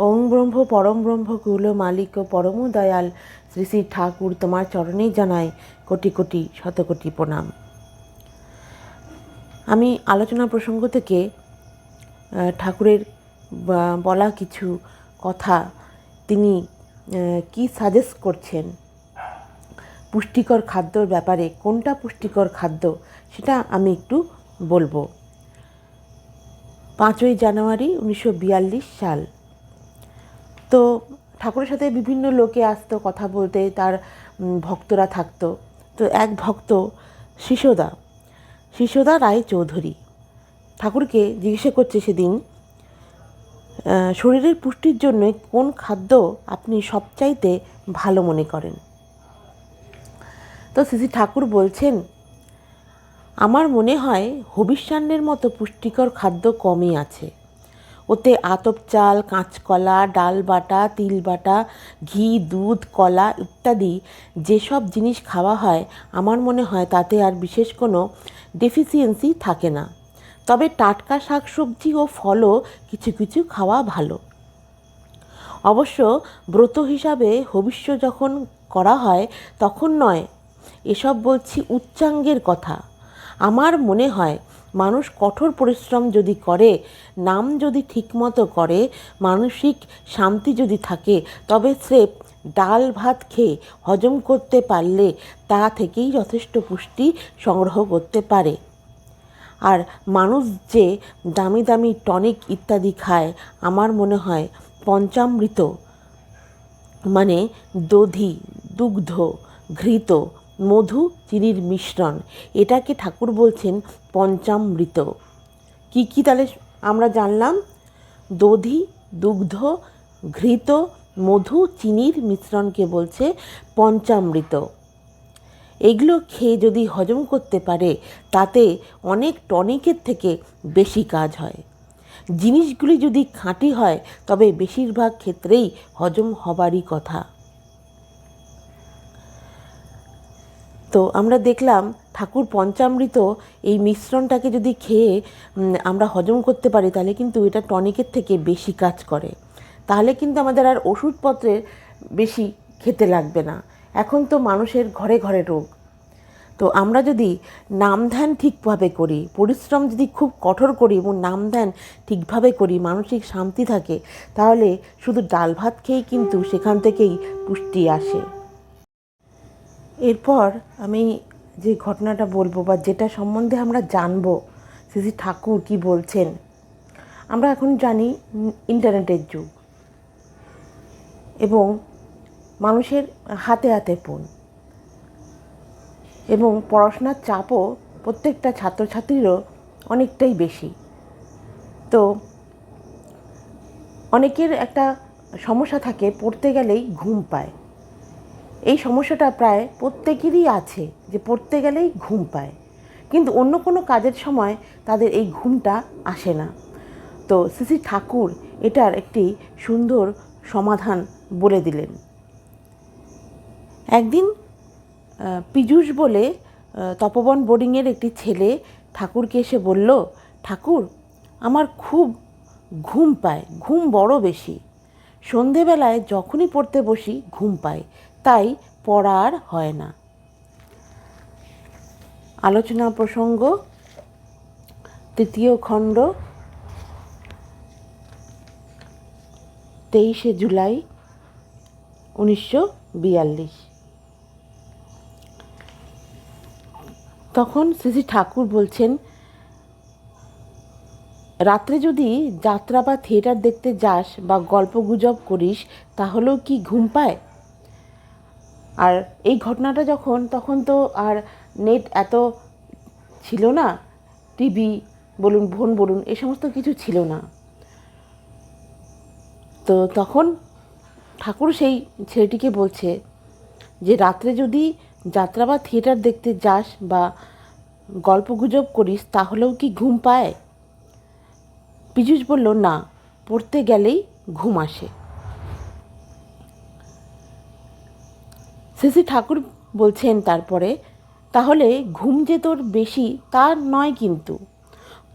ওং ব্রহ্ম পরম ব্রহ্ম কুল মালিক পরম দয়াল শ্রী শ্রী ঠাকুর তোমার চরণেই জানাই কোটি কোটি শতকোটি প্রণাম। আমি আলোচনা প্রসঙ্গ থেকে ঠাকুরের বলা কিছু কথা, তিনি কি সাজেস্ট করছেন পুষ্টিকর খাদ্যর ব্যাপারে, কোনটা পুষ্টিকর খাদ্য সেটা আমি একটু বলবো। 5ই জানুয়ারি 1942 সাল। তো ঠাকুরের সাথে বিভিন্ন লোকে আসতো কথা বলতে, তার ভক্তরা থাকতো। তো এক ভক্ত শিশোদা রায় চৌধুরী ঠাকুরকে জিজ্ঞাসা করছে সেদিন, শরীরের পুষ্টির জন্য কোন খাদ্য আপনি সবচাইতে ভালো মনে করেন? তো শ্রী ঠাকুর বলছেন, আমার মনে হয় হবিষ্যান্নের মতো পুষ্টিকর খাদ্য কমই আছে। ওতে আতপ চাল, কাঁচকলা, ডাল বাটা, তিল বাটা, ঘি, দুধ, কলা ইত্যাদি যেসব জিনিস খাওয়া হয়, আমার মনে হয় তাতে আর বিশেষ কোনো ডেফিসিয়েন্সি থাকে না। তবে টাটকা শাকসবজি ও ফলও কিছু কিছু খাওয়া ভালো। অবশ্য ব্রত হিসাবে হবিষ্য যখন করা হয় তখন নয়, এসব বলছি উচ্চাঙ্গের কথা। আমার মনে হয় মানুষ কঠোর পরিশ্রম যদি করে, নাম যদি ঠিকমতো করে, মানসিক শান্তি যদি থাকে, তবে স্রেফ ডাল ভাত খেয়ে হজম করতে পারলে তা থেকেই যথেষ্ট পুষ্টি সংগ্রহ করতে পারে। আর মানুষ যে দামি দামি টনিক ইত্যাদি খায়, আমার মনে হয় পঞ্চামৃত মানে দধি, দুগ্ধ, ঘৃত, মধু, চিনির মিশ্রণ, এটাকে ঠাকুর বলছেন পঞ্চামৃত। কি কি তাহলে আমরা জানলাম? দধি, দুগ্ধ, ঘৃত, মধু, চিনির মিশ্রণকে বলছে পঞ্চামৃত। এগুলো খেয়ে যদি হজম করতে পারে, তাতে অনেক টনিকের থেকে বেশি কাজ হয়। জিনিসগুলি যদি খাঁটি হয় তবে বেশিরভাগ ক্ষেত্রেই হজম হবারই কথা। তো আমরা দেখলাম ঠাকুর পঞ্চামৃত এই মিশ্রণটাকে যদি খেয়ে আমরা হজম করতে পারি, তাহলে কিন্তু এটা টনিকের থেকে বেশি কাজ করে। তাহলে কিন্তু আমাদের আর ওষুধপত্রের বেশি খেতে লাগবে না। এখন তো মানুষের ঘরে ঘরে রোগ। তো আমরা যদি নাম ধ্যান ঠিকভাবে করি, পরিশ্রম যদি খুব কঠোর করি এবং নাম ধ্যান ঠিকভাবে করি, মানসিক শান্তি থাকে, তাহলে শুধু ডাল ভাত খেয়েই কিন্তু সেখান থেকেই পুষ্টি আসে। এরপর আমি যে ঘটনাটা বলবো বা যেটা সম্বন্ধে আমরা জানবো শ্রী ঠাকুর কি বলছেন। আমরা এখন জানি ইন্টারনেটের যুগ এবং মানুষের হাতে হাতে ফোন, এবং পড়াশোনার চাপও প্রত্যেকটা ছাত্রছাত্রীরও অনেকটাই বেশি। তো অনেকের একটা সমস্যা থাকে, পড়তে গেলেই ঘুম পায়। এই সমস্যাটা প্রায় প্রত্যেকেরই আছে, যে পড়তে গেলেই ঘুম পায়, কিন্তু অন্য কোনো কাজের সময় তাদের এই ঘুমটা আসে না। তো শ্রী ঠাকুর এটার একটি সুন্দর সমাধান বলে দিলেন। একদিন পীযূষ বলে তপবন বোর্ডিংয়ের একটি ছেলে ঠাকুরকে এসে বলল, ঠাকুর, আমার খুব ঘুম পায়, ঘুম বড় বেশি। সন্ধেবেলায় যখনই পড়তে বসি ঘুম পায়, তাই পড়া আর হয় না। আলোচনা প্রসঙ্গ 3য় খণ্ড, 23শে জুলাই 1942। তখন শ্রী ঠাকুর বলছেন, রাত্রে যদি যাত্রা বা থিয়েটার দেখতে যাস বা গল্প গুজব করিস, তাহলেও কি ঘুম পায়? আর এই ঘটনাটা তখন তো আর নেট এত ছিল না, টিভি বলুন, ফোন বলুন, এ সমস্ত কিছু ছিল না। তো তখন ঠাকুর সেই ছেলেটিকে বলছে যে রাত্রে যদি যাত্রা বা থিয়েটার দেখতে যাস বা গল্প গুজব করিস, তাহলেও কি ঘুম পায়? পীযূষ বলল, না, পড়তে গেলেই ঘুম আসে। শ্রী ঠাকুর বলছেন তারপরে, তাহলে ঘুম যে তোর বেশি তা নয়, কিন্তু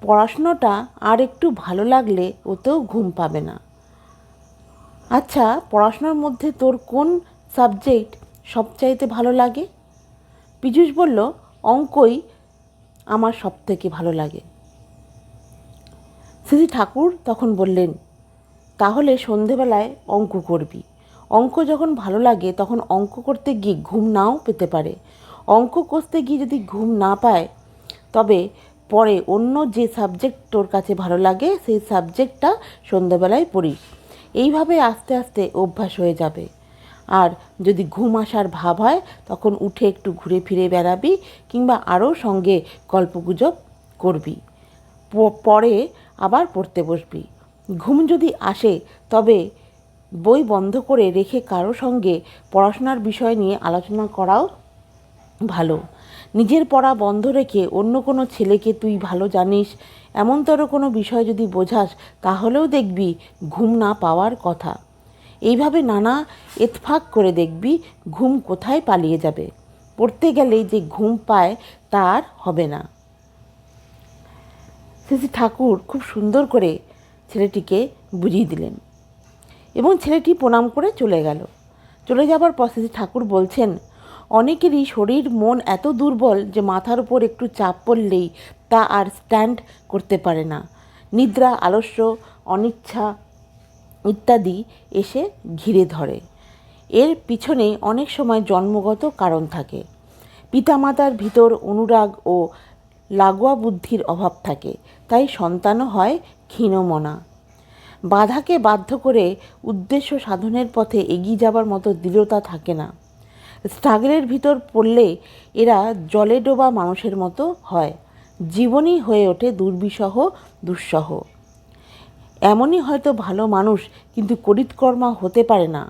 পড়াশুনোটা আর একটু ভালো লাগলে ওতেও ঘুম পাবে না। আচ্ছা, পড়াশোনার মধ্যে তোর কোন সাবজেক্ট সবচাইতে ভালো লাগে? পীযূষ বলল, অঙ্কই আমার সবথেকে ভালো লাগে। শ্রী ঠাকুর তখন বললেন, তাহলে সন্ধেবেলায় অঙ্ক করবি। অঙ্ক যখন ভালো লাগে তখন অঙ্ক করতে গিয়ে ঘুম নাও পেতে পারে। অঙ্ক কষতে গিয়ে যদি ঘুম না পায়, তবে পরে অন্য যে সাবজেক্ট তোর কাছে ভালো লাগে সেই সাবজেক্টটা সন্ধেবেলায় পড়িস। এইভাবে আস্তে আস্তে অভ্যাস হয়ে যাবে। আর যদি ঘুম আসার ভাব হয় তখন উঠে একটু ঘুরে ফিরে বেড়াবি, কিংবা আরও সঙ্গে গল্পগুজব করবি। পরে আবার পড়তে বসবি। ঘুম যদি আসে তবে বই বন্ধ করে রেখে কারো সঙ্গে পড়াশোনার বিষয় নিয়ে আলোচনা করাও ভালো। নিজের পড়া বন্ধ রেখে অন্য কোনো ছেলেকে তুই ভালো জানিস এমনতর কোনো বিষয় যদি বোঝাস, তাহলেও দেখবি ঘুম না পাওয়ার কথা। এইভাবে নানা এতফাক করে দেখবি ঘুম কোথায় পালিয়ে যাবে। পড়তে গেলেই যে ঘুম পায় তার হবে না। শ্রী ঠাকুর খুব সুন্দর করে ছেলেটিকে বুঝিয়ে দিলেন এবং ছেলেটি প্রণাম করে চলে গেল। চলে যাবার পর শ্রী ঠাকুর বলছেন, অনেকেরই শরীর মন এত দুর্বল যে মাথার উপর একটু চাপ পড়লেই তা আর স্ট্যান্ড করতে পারে না। নিদ্রা, আলস্য, অনিচ্ছা ইত্যাদি এসে ঘিরে ধরে। এর পিছনে অনেক সময় জন্মগত কারণ থাকে। পিতামাতার ভিতর অনুরাগ ও লাগোয়া বুদ্ধির অভাব থাকে, তাই সন্তানও হয় ক্ষীণমনা। বাধাকে বাধ্য করে উদ্দেশ্য সাধনের পথে এগিয়ে যাবার মতো দৃঢ়তা থাকে না। স্ট্রাগলের ভিতর পড়লে এরা জলে ডোবা মানুষের মতো হয়। জীবনই হয়ে ওঠে দুর্বিষহ, দুঃসহ। এমনই হয়তো ভালো মানুষ, কিন্তু করিতকর্মা হতে পারে না।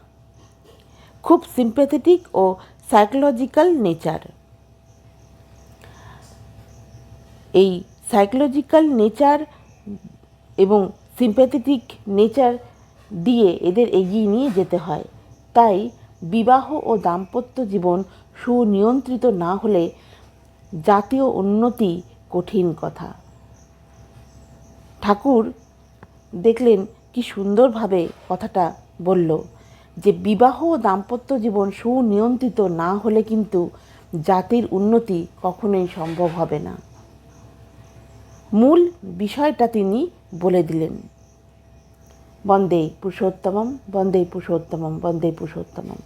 খুব সিম্প্যাথেটিক ও সাইকোলজিক্যাল নেচার। এই সাইকোলজিক্যাল নেচার এবং সিম্প্যাথেটিক নেচার দিয়ে এদের এগিয়ে নিয়ে যেতে হয়। তাই বিবাহ ও দাম্পত্য জীবন সুনিয়ন্ত্রিত না হলে জাতীয় উন্নতি কঠিন কথা। ঠাকুর দেখলেন কি সুন্দরভাবে কথাটা বলল, যে বিবাহ ও দাম্পত্য জীবন সুনিয়ন্ত্রিত না হলে কিন্তু জাতির উন্নতি কখনোই সম্ভব হবে না। মূল বিষয়টা তিনি বলে দিলেন। বন্দে পুরুষোত্তমম, বন্দে পুরুষোত্তমম, বন্দে পুরুষোত্তমম।